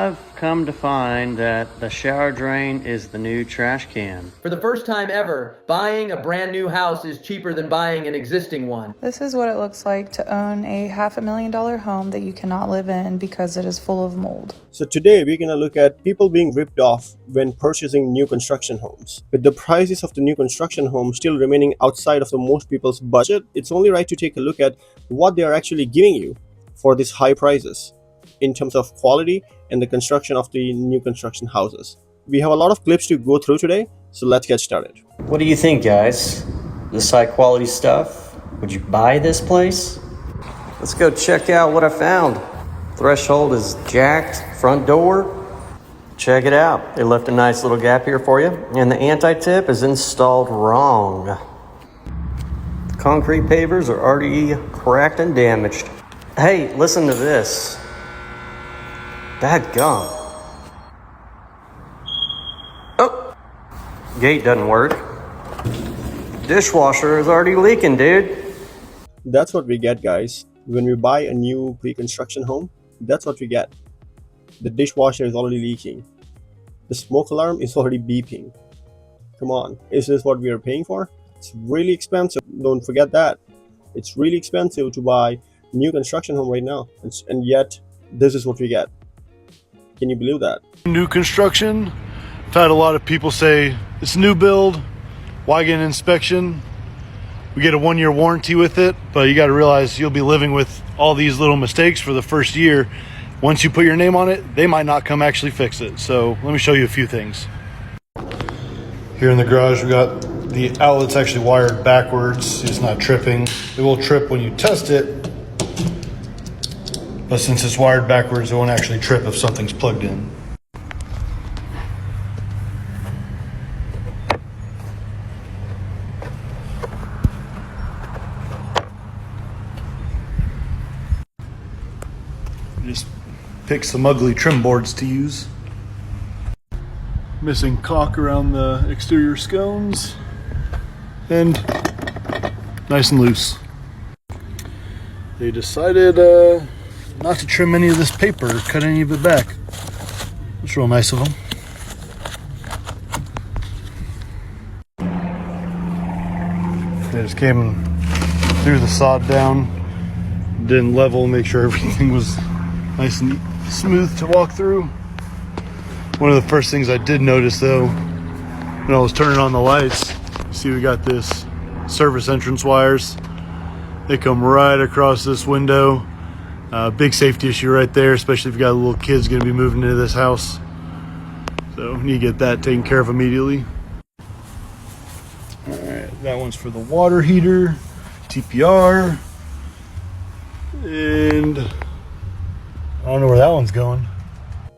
I've come to find that the shower drain is the new trash can. For the first time ever, buying a brand new house is cheaper than buying an existing one. This is what it looks like to own a $500,000 home that you cannot live in because it is full of mold. So today we're going to look at people being ripped off when purchasing new construction homes. With the prices of the new construction homes still remaining outside of the most people's budget, it's only right to take a look at what they are actually giving you for these high prices in terms of quality and the construction of the new construction houses. We have a lot of clips to go through today, so let's get started. What do you think, guys? This high quality stuff? Would you buy this place? Let's go check out what I found. Threshold is jacked, front door. Check it out. They left a nice little gap here for you. And the anti-tip is installed wrong. The concrete pavers are already cracked and damaged. Hey, listen to this. Bad gum. Oh, gate doesn't work. Dishwasher is already leaking, dude. That's what we get, guys. When we buy a new pre-construction home, that's what we get. The dishwasher is already leaking. The smoke alarm is already beeping. Come on, is this what we are paying for? It's really expensive. Don't forget that. It's really expensive to buy a new construction home right now. And yet, this is what we get. Can you believe that? New construction. I've had a lot of people say it's new build. Why get an inspection? We get a 1-year warranty with it, but you got to realize you'll be living with all these little mistakes for the first year. Once you put your name on it, they might not come actually fix it. So let me show you a few things. Here in the garage, we got the outlets actually wired backwards. It's not tripping. It will trip when you test it, but since it's wired backwards, it won't actually trip if something's plugged in. Just pick some ugly trim boards to use. Missing caulk around the exterior scones, and nice and loose. They decided not to trim any of this paper, cut any of it back. It's real nice of them. They just came threw the sod down, didn't level, make sure everything was nice and smooth to walk through. One of the first things I did notice though, when I was turning on the lights, see we got this service entrance wires. They come right across this window. Big safety issue right there, especially if you got little kids going to be moving into this house. So you need to get that taken care of immediately. All right, that one's for the water heater, TPR, and I don't know where that one's going.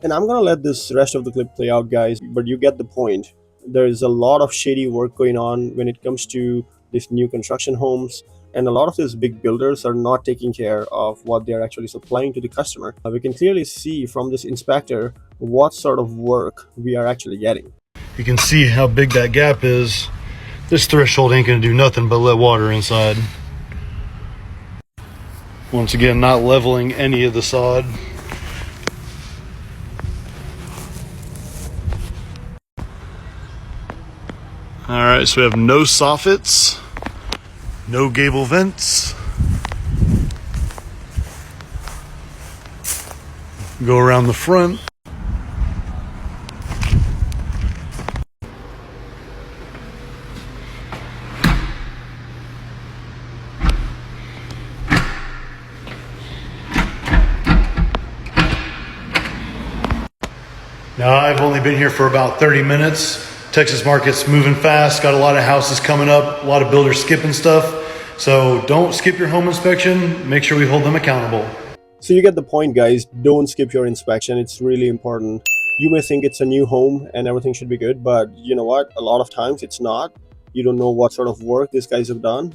And I'm gonna let this rest of the clip play out, guys, but you get the point. There is a lot of shady work going on when it comes to these new construction homes. And a lot of these big builders are not taking care of what they're actually supplying to the customer. We can clearly see from this inspector what sort of work we are actually getting. You can see how big that gap is. This threshold ain't gonna do nothing but let water inside. Once again, not leveling any of the sod. All right, so we have no soffits. No gable vents. Go around the front. Now, I've only been here for about 30 minutes. Texas market's moving fast, got a lot of houses coming up, a lot of builders skipping stuff. So don't skip your home inspection. Make sure we hold them accountable. So you get the point, guys. Don't skip your inspection. It's really important. You may think it's a new home and everything should be good, but you know what? A lot of times it's not. You don't know what sort of work these guys have done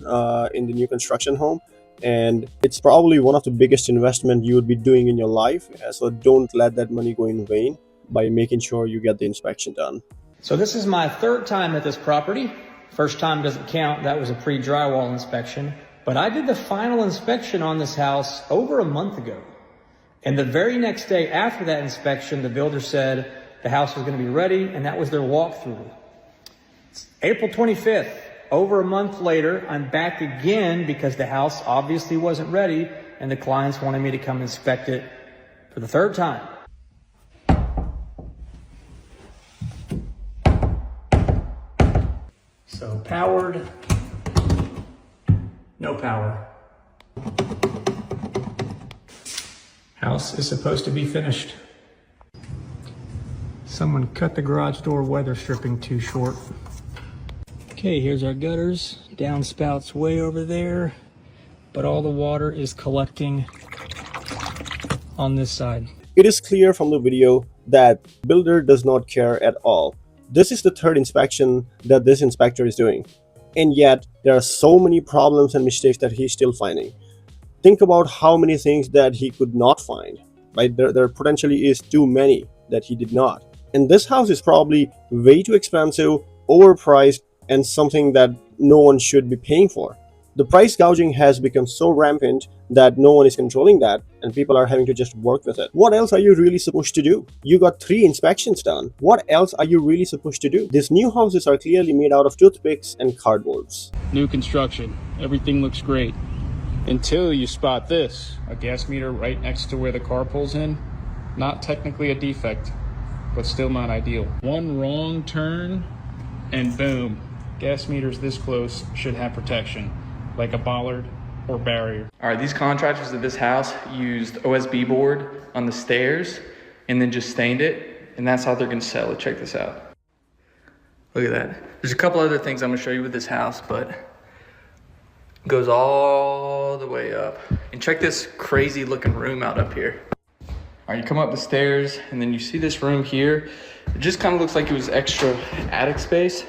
in the new construction home. And it's probably one of the biggest investment you would be doing in your life. So don't let that money go in vain by making sure you get the inspection done. So this is my third time at this property. First time doesn't count. That was a pre-drywall inspection. But I did the final inspection on this house over a month ago. And the very next day after that inspection, the builder said the house was going to be ready, and that was their walkthrough. It's April 25th, over a month later, I'm back again because the house obviously wasn't ready, and the clients wanted me to come inspect it for the third time. So powered, no power. House is supposed to be finished. Someone cut the garage door weather stripping too short. Okay, here's our gutters. Downspouts way over there, but all the water is collecting on this side. It is clear from the video that builder does not care at all. This is the third inspection that this inspector is doing. And yet there are so many problems and mistakes that he's still finding. Think about how many things that he could not find, right? There potentially is too many that he did not. And this house is probably way too expensive, overpriced, and something that no one should be paying for. The price gouging has become so rampant that no one is controlling that, and people are having to just work with it. What else are you really supposed to do? You got 3 inspections done. What else are you really supposed to do? These new houses are clearly made out of toothpicks and cardboards. New construction. Everything looks great. Until you spot this. A gas meter right next to where the car pulls in. Not technically a defect, but still not ideal. One wrong turn and boom. Gas meters this close should have protection, like a bollard or barrier. All right, these contractors at this house used OSB board on the stairs and then just stained it, and that's how they're gonna sell it. Check this out. Look at that. There's a couple other things I'm gonna show you with this house, but it goes all the way up. And check this crazy looking room out up here. All right, you come up the stairs and then you see this room here. It just kind of looks like it was extra attic space.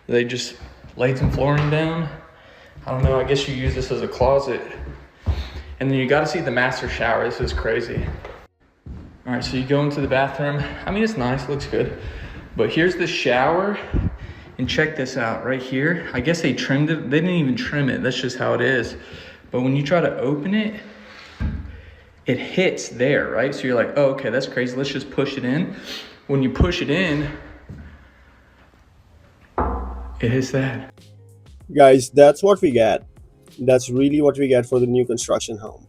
They just laid some flooring down. I don't know, I guess you use this as a closet. And then you gotta see the master shower. This is crazy. All right, so you go into the bathroom. I mean, it's nice, looks good. But here's the shower. And check this out right here. I guess they trimmed it. They didn't even trim it. That's just how it is. But when you try to open it, it hits there, right? So you're like, oh, okay, that's crazy. Let's just push it in. When you push it in, it hits that. Guys, that's what we get. That's really what we get for the new construction home.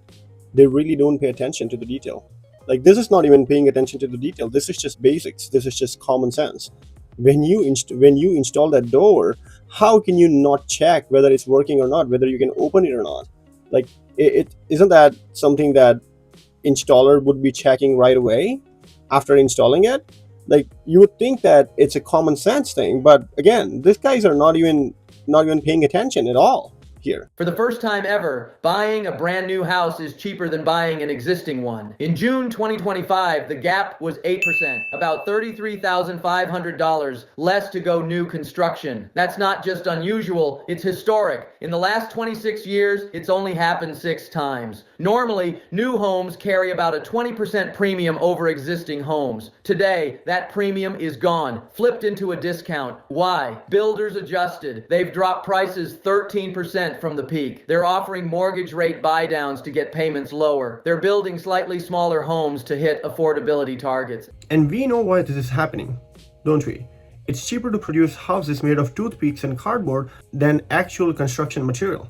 They really don't pay attention to the detail. Like, this is not even paying attention to the detail. This is just basics. This is just common sense. When you install that door, how can you not check whether it's working or not, whether you can open it or not? Like, it isn't that something that installer would be checking right away after installing it? Like, you would think that it's a common sense thing, but again, these guys are not even paying attention at all here. For the first time ever, buying a brand new house is cheaper than buying an existing one. In June 2025, the gap was 8%, about $33,500 less to go new construction. That's not just unusual, it's historic. In the last 26 years, it's only happened 6 times. Normally, new homes carry about a 20% premium over existing homes. Today, that premium is gone, flipped into a discount. Why? Builders adjusted. They've dropped prices 13% from the peak. They're offering mortgage rate buy downs to get payments lower. They're building slightly smaller homes to hit affordability targets. And we know why this is happening, don't we? It's cheaper to produce houses made of toothpicks and cardboard than actual construction material.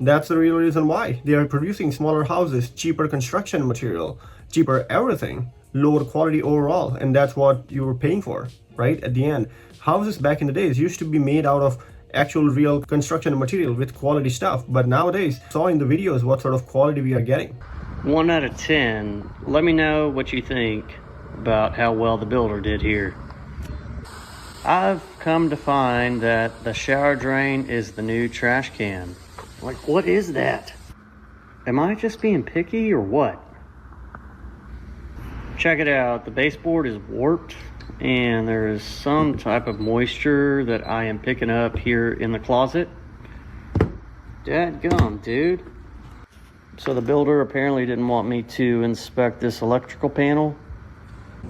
That's the real reason why. They are producing smaller houses, cheaper construction material, cheaper everything, lower quality overall, and that's what you were paying for, right? At the end, houses back in the days used to be made out of actual real construction material with quality stuff, but nowadays, saw in the videos what sort of quality we are getting. 1 out of 10. Let me know what you think about how well the builder did here. I've come to find that the shower drain is the new trash can. Like, what is that? Am I just being picky or what? Check it out. The baseboard is warped and there is some type of moisture that I am picking up here in the closet. Dadgum, dude. So the builder apparently didn't want me to inspect this electrical panel.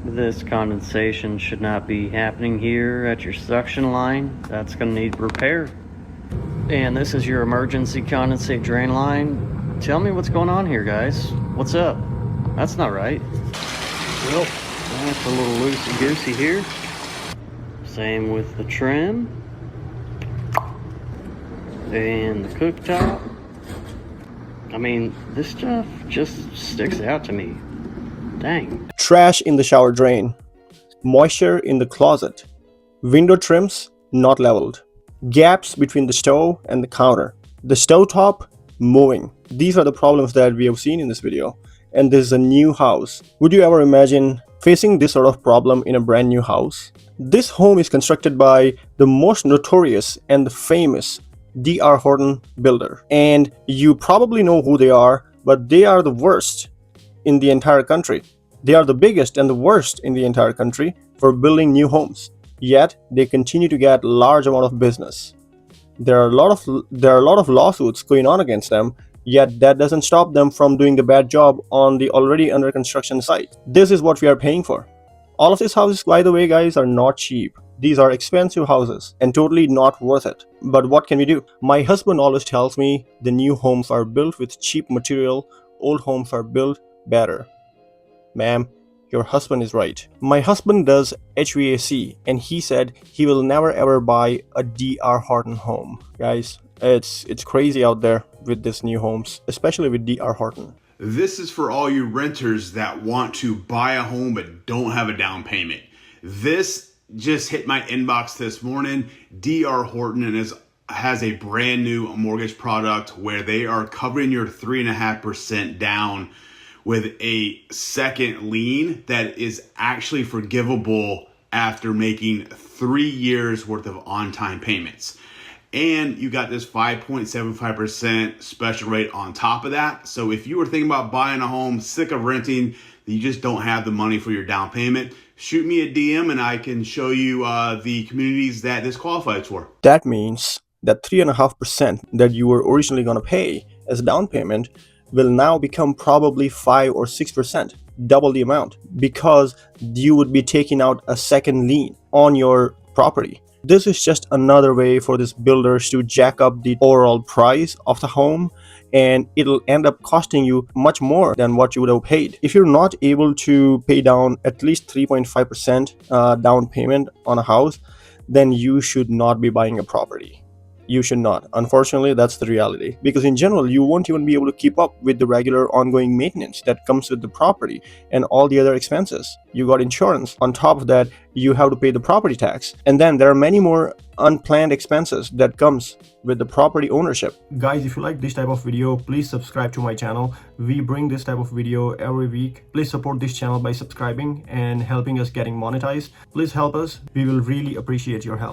This condensation should not be happening here at your suction line. That's gonna need repair. And this is your emergency condensate drain line. Tell me what's going on here, guys. What's up? That's not right. Well, that's a little loosey-goosey here. Same with the trim. And the cooktop. I mean, this stuff just sticks out to me. Dang. Trash in the shower drain. Moisture in the closet. Window trims not leveled. Gaps between the stove and the counter. The stovetop moving. These are the problems that we have seen in this video. And this is a new house. Would you ever imagine facing this sort of problem in a brand new house? This home is constructed by the most notorious and the famous D.R. Horton builder. And you probably know who they are, but they are the worst in the entire country. They are the biggest and the worst in the entire country for building new homes. Yet they continue to get large amount of business. There are a lot of lawsuits going on against them, yet that doesn't stop them from doing a bad job on the already under construction site. This is what we are paying for. All of these houses, by the way, guys, are not cheap. These are expensive houses and totally not worth it. But what can we do? My husband always tells me the new homes are built with cheap material, old homes are built better. Ma'am, your husband is right. My husband does HVAC and he said he will never ever buy a D.R. Horton home. Guys, it's crazy out there with these new homes, especially with D.R. Horton. This is for all you renters that want to buy a home but don't have a down payment. This just hit my inbox this morning. D.R. Horton has a brand new mortgage product where they are covering your 3.5% down with a second lien that is actually forgivable after making 3 years worth of on-time payments. And you got this 5.75% special rate on top of that. So if you were thinking about buying a home, sick of renting, you just don't have the money for your down payment, shoot me a DM and I can show you the communities that this qualifies for. That means that 3.5% that you were originally going to pay as a down payment will now become probably 5 or 6%, double the amount, because you would be taking out a second lien on your property. This is just another way for these builders to jack up the overall price of the home, and it'll end up costing you much more than what you would have paid. If you're not able to pay down at least 3.5% down payment on a house, then you should not be buying a property. You should not. Unfortunately, that's the reality. Because in general, you won't even be able to keep up with the regular ongoing maintenance that comes with the property and all the other expenses. You got insurance. On top of that, you have to pay the property tax. And then there are many more unplanned expenses that comes with the property ownership. Guys, if you like this type of video, please subscribe to my channel. We bring this type of video every week. Please support this channel by subscribing and helping us getting monetized. Please help us. We will really appreciate your help.